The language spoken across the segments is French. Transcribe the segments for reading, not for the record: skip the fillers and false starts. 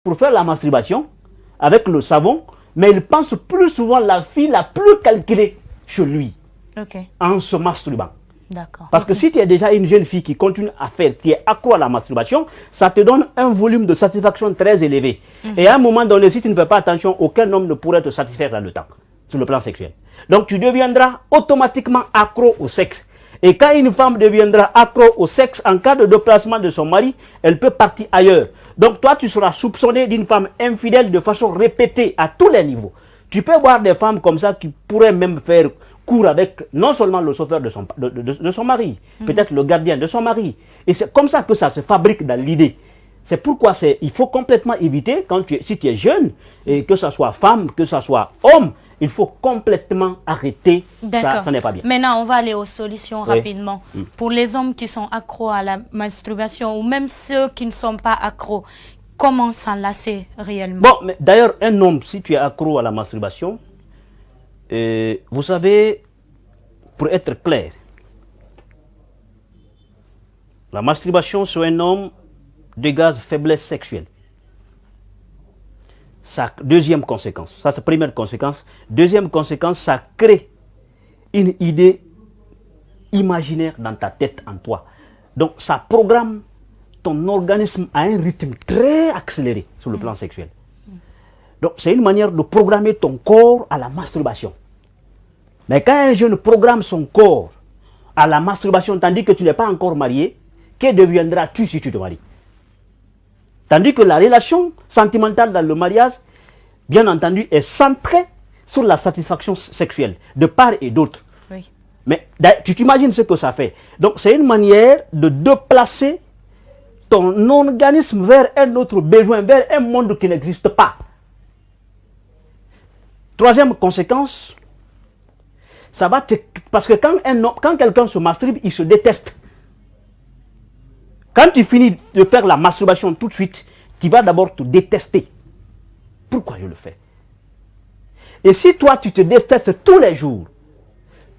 pour faire la masturbation avec le savon, mais il pense plus souvent la fille la plus calculée chez lui en se masturbant. Parce que si tu es déjà une jeune fille qui continue à faire, qui est accro à la masturbation, ça te donne un volume de satisfaction très élevé. Et à un moment donné, si tu ne fais pas attention, aucun homme ne pourrait te satisfaire dans le temps, sur le plan sexuel. Donc tu deviendras automatiquement accro au sexe. Et quand une femme deviendra accro au sexe, en cas de déplacement de son mari, elle peut partir ailleurs. Donc toi, tu seras soupçonné d'une femme infidèle de façon répétée à tous les niveaux. Tu peux voir des femmes comme ça qui pourraient même faire court avec non seulement le chauffeur de son mari, peut-être le gardien de son mari. Et c'est comme ça que ça se fabrique dans l'idée. C'est pourquoi il faut complètement éviter, si tu es jeune, et que ce soit femme, que ce soit homme, il faut complètement arrêter. Ça n'est pas bien. Maintenant, on va aller aux solutions rapidement. Pour les hommes qui sont accros à la masturbation, ou même ceux qui ne sont pas accros, comment s'enlacer réellement? Bon, d'ailleurs, un homme, si tu es accro à la masturbation, vous savez, pour être clair, la masturbation sur un homme dégage faiblesse sexuelle. Deuxième conséquence, ça c'est la première conséquence. Deuxième conséquence, ça crée une idée imaginaire dans ta tête, en toi. Donc ça programme ton organisme à un rythme très accéléré sur le plan sexuel. Donc c'est une manière de programmer ton corps à la masturbation. Mais quand un jeune programme son corps à la masturbation tandis que tu n'es pas encore marié, que deviendras-tu si tu te maries? Tandis que la relation sentimentale dans le mariage, bien entendu, est centrée sur la satisfaction sexuelle de part et d'autre. Mais tu t'imagines ce que ça fait. Donc c'est une manière de déplacer ton organisme vers un autre besoin, vers un monde qui n'existe pas. Troisième conséquence, ça va parce que quand quelqu'un se masturbe, il se déteste. Quand tu finis de faire la masturbation tout de suite, tu vas d'abord te détester. Pourquoi je le fais? Et si toi, tu te détestes tous les jours,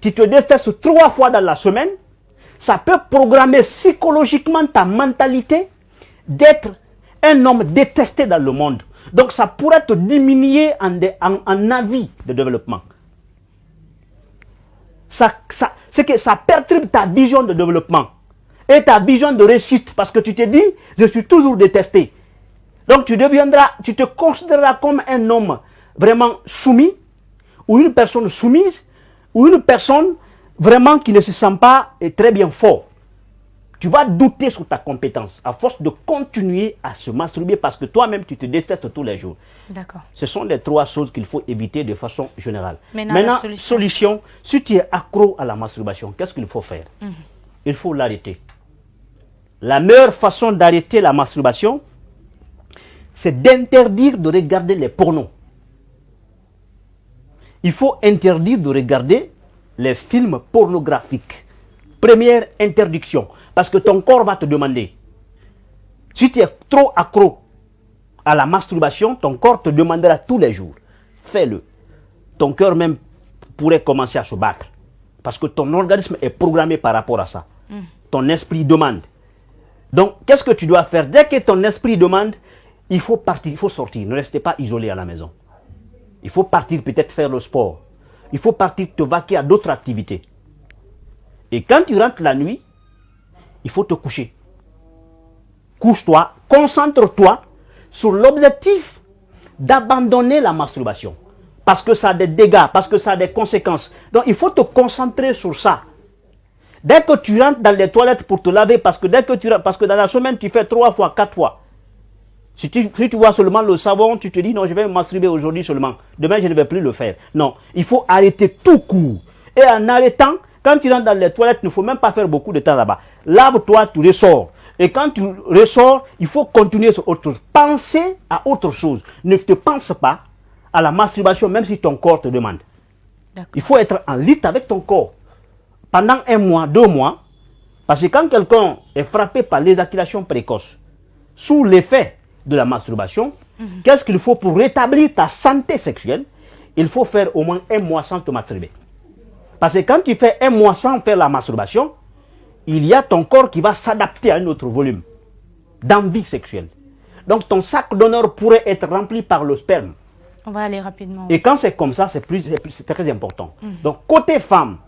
tu te détestes 3 fois dans la semaine, ça peut programmer psychologiquement ta mentalité d'être un homme détesté dans le monde. Donc ça pourrait te diminuer en avis de développement. C'est que ça perturbe ta vision de développement et ta vision de réussite, parce que tu te dis, je suis toujours détesté. Donc tu te considéreras comme un homme vraiment soumis, ou une personne soumise, ou une personne vraiment qui ne se sent pas très bien fort. Tu vas douter sur ta compétence à force de continuer à se masturber parce que toi-même tu te détestes tous les jours. D'accord. Ce sont les 3 choses qu'il faut éviter de façon générale. Maintenant solution, si tu es accro à la masturbation, qu'est-ce qu'il faut faire? Il faut l'arrêter. La meilleure façon d'arrêter la masturbation, c'est d'interdire de regarder les pornos. Il faut interdire de regarder les films pornographiques. Première interdiction, parce que ton corps va te demander. Si tu es trop accro à la masturbation, ton corps te demandera tous les jours. Fais-le. Ton cœur même pourrait commencer à se battre. Parce que ton organisme est programmé par rapport à ça. Ton esprit demande. Donc, qu'est-ce que tu dois faire? Dès que ton esprit demande, il faut partir, il faut sortir. Ne restez pas isolé à la maison. Il faut partir peut-être faire le sport. Il faut partir te vaquer à d'autres activités. Et quand tu rentres la nuit, il faut te coucher. Couche-toi, concentre-toi sur l'objectif d'abandonner la masturbation. Parce que ça a des dégâts, parce que ça a des conséquences. Donc il faut te concentrer sur ça. Dès que tu rentres dans les toilettes pour te laver, parce que dans la semaine tu fais 3 fois, 4 fois. Si tu vois seulement le savon, tu te dis non, je vais me masturber aujourd'hui seulement. Demain, je ne vais plus le faire. Non, il faut arrêter tout court. Et en arrêtant, quand tu rentres dans les toilettes, il ne faut même pas faire beaucoup de temps là-bas. Lave-toi, tu ressors. Et quand tu ressors, il faut continuer sur autre chose. Pensez à autre chose. Ne te pense pas à la masturbation, même si ton corps te demande. Il faut être en lutte avec ton corps. Pendant 1 mois, 2 mois, parce que quand quelqu'un est frappé par l'éjaculation précoce, sous l'effet de la masturbation, qu'est-ce qu'il faut pour rétablir ta santé sexuelle? Il faut faire au moins 1 mois sans te masturber. Parce que quand tu fais 1 mois sans faire la masturbation, il y a ton corps qui va s'adapter à un autre volume d'envie sexuelle. Donc ton sac d'honneur pourrait être rempli par le sperme. On va aller rapidement. Et quand c'est comme ça, c'est très important. Donc côté femme,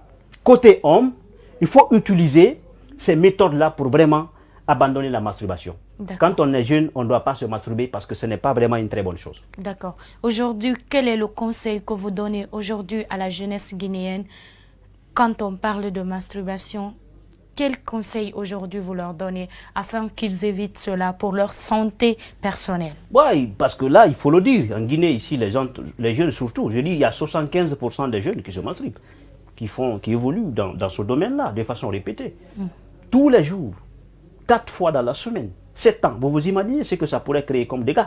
côté homme, il faut utiliser ces méthodes-là pour vraiment abandonner la masturbation. Quand on est jeune, on ne doit pas se masturber parce que ce n'est pas vraiment une très bonne chose. D'accord. Aujourd'hui, quel est le conseil que vous donnez aujourd'hui à la jeunesse guinéenne quand on parle de masturbation? Quel conseil aujourd'hui vous leur donnez afin qu'ils évitent cela pour leur santé personnelle? Oui, parce que là, il faut le dire, en Guinée, ici, les jeunes surtout, je dis, il y a 75% des jeunes qui se masturbent, qui évoluent dans ce domaine-là, de façon répétée. Tous les jours, 4 fois dans la semaine, 7 ans. Vous vous imaginez ce que ça pourrait créer comme dégâts?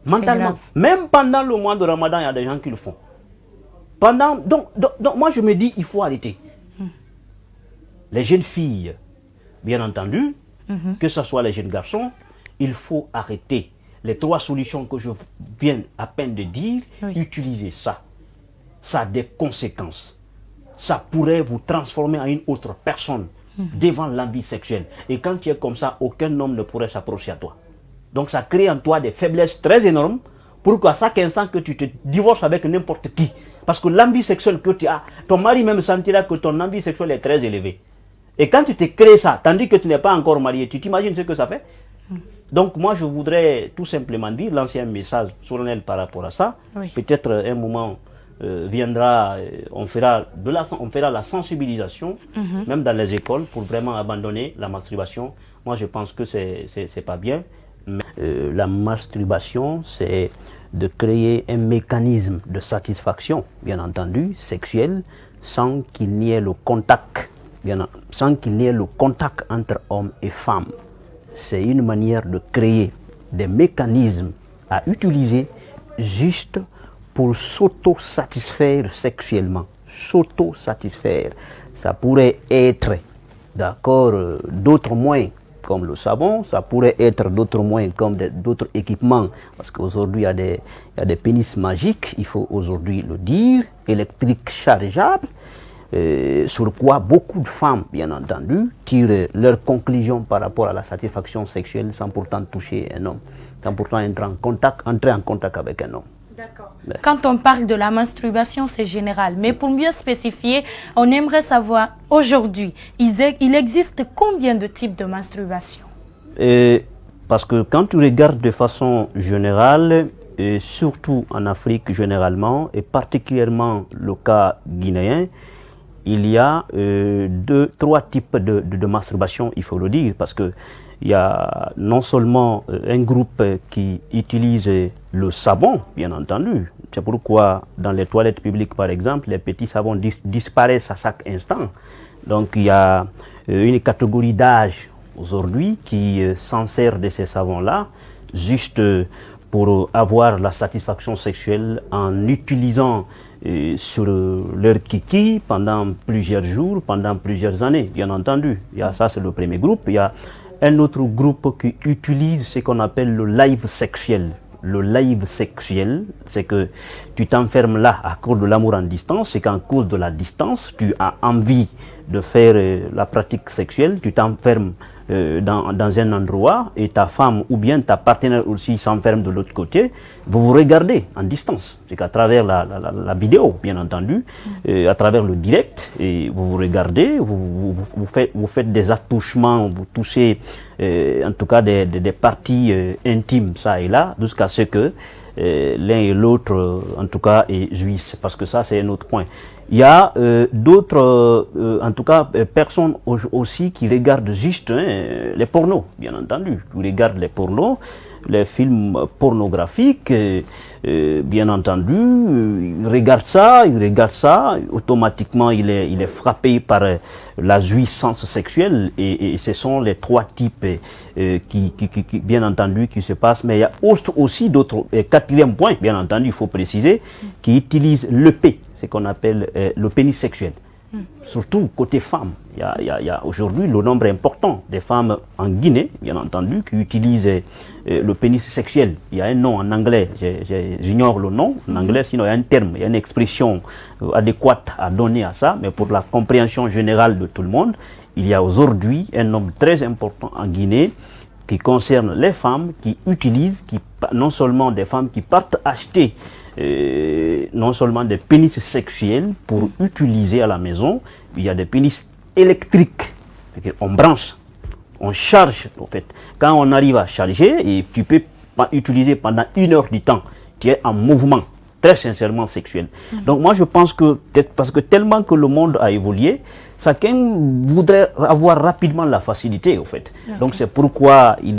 Mentalement. Même pendant le mois de Ramadan, il y a des gens qui le font. Donc, moi, je me dis, il faut arrêter. Les jeunes filles, bien entendu, que ce soit les jeunes garçons, il faut arrêter. Les 3 solutions que je viens à peine de dire, utilisez ça. Ça a des conséquences. Ça pourrait vous transformer en une autre personne devant l'envie sexuelle. Et quand tu es comme ça, aucun homme ne pourrait s'approcher à toi. Donc ça crée en toi des faiblesses très énormes pour qu'à chaque instant que tu te divorces avec n'importe qui, parce que l'envie sexuelle que tu as, ton mari même sentira que ton envie sexuelle est très élevée. Et quand tu te crées ça, tandis que tu n'es pas encore marié, tu t'imagines ce que ça fait? Donc moi je voudrais tout simplement dire, lancer un message solennel par rapport à ça. Peut-être un moment viendra, on fera la sensibilisation, même dans les écoles, pour vraiment abandonner la masturbation. Moi je pense que c'est pas bien. Mais, la masturbation, c'est de créer un mécanisme de satisfaction, bien entendu, sexuel, sans qu'il n'y ait le contact. Sans qu'il n'y ait le contact entre hommes et femmes. C'est une manière de créer des mécanismes à utiliser juste pour s'auto-satisfaire sexuellement. S'auto-satisfaire. Ça pourrait être, d'accord, d'autres moyens comme le savon, ça pourrait être d'autres moyens comme d'autres équipements, parce qu'aujourd'hui il y a des pénis magiques, il faut aujourd'hui le dire, électriques chargeables, sur quoi beaucoup de femmes, bien entendu, tirent leurs conclusions par rapport à la satisfaction sexuelle sans pourtant toucher un homme, sans pourtant entrer en contact avec un homme. D'accord. Quand on parle de la masturbation, c'est général. Mais pour mieux spécifier, on aimerait savoir aujourd'hui, il existe combien de types de masturbation? Parce que quand tu regardes de façon générale, et surtout en Afrique généralement, et particulièrement le cas guinéen, il y a 3 types de masturbation, il faut le dire, parce que il y a non seulement un groupe qui utilise le savon, bien entendu. C'est pourquoi dans les toilettes publiques, par exemple, les petits savons disparaissent à chaque instant. Donc il y a une catégorie d'âge aujourd'hui qui s'en sert de ces savons-là, juste pour avoir la satisfaction sexuelle en utilisant sur leur kiki pendant plusieurs jours, pendant plusieurs années, bien entendu. Ça, c'est le premier groupe. Il y a un autre groupe qui utilise ce qu'on appelle le live sexuel. Le live sexuel, c'est que tu t'enfermes là à cause de l'amour en distance, c'est qu'en cause de la distance, tu as envie de faire la pratique sexuelle, tu t'enfermes dans un endroit et ta femme ou bien ta partenaire aussi s'enferme de l'autre côté, vous vous regardez en distance. C'est qu'à travers la vidéo, bien entendu, à travers le direct, et vous vous regardez, vous faites des attouchements, vous touchez en tout cas des parties intimes, ça et là, jusqu'à ce que l'un et l'autre, en tout cas, jouissent, parce que ça, c'est un autre point. Il y a d'autres, en tout cas, personnes aussi qui regardent juste les pornos, bien entendu. Qui regardent les pornos, les films pornographiques, bien entendu. Ils regardent ça, automatiquement il est frappé par la jouissance sexuelle. Et ce sont les 3 types qui, bien entendu, qui se passent. Mais il y a aussi d'autres, 4e point, bien entendu, il faut préciser, qui utilisent l'EP. Ce qu'on appelle le pénis sexuel. Surtout côté femmes. Il y a aujourd'hui le nombre important des femmes en Guinée, bien entendu, qui utilisent le pénis sexuel. Il y a un nom en anglais, j'ignore le nom en anglais, sinon il y a un terme, il y a une expression adéquate à donner à ça, mais pour la compréhension générale de tout le monde, il y a aujourd'hui un nombre très important en Guinée qui concerne les femmes qui utilisent, non seulement des femmes qui partent acheter non seulement des pénis sexuels pour utiliser à la maison, il y a des pénis électriques. On branche, on charge en fait. Quand on arrive à charger, et tu peux pas utiliser pendant 1 heure du temps, tu es en mouvement, très sincèrement sexuel. Donc moi je pense que, parce que tellement que le monde a évolué, chacun voudrait avoir rapidement la facilité en fait. Donc c'est pourquoi il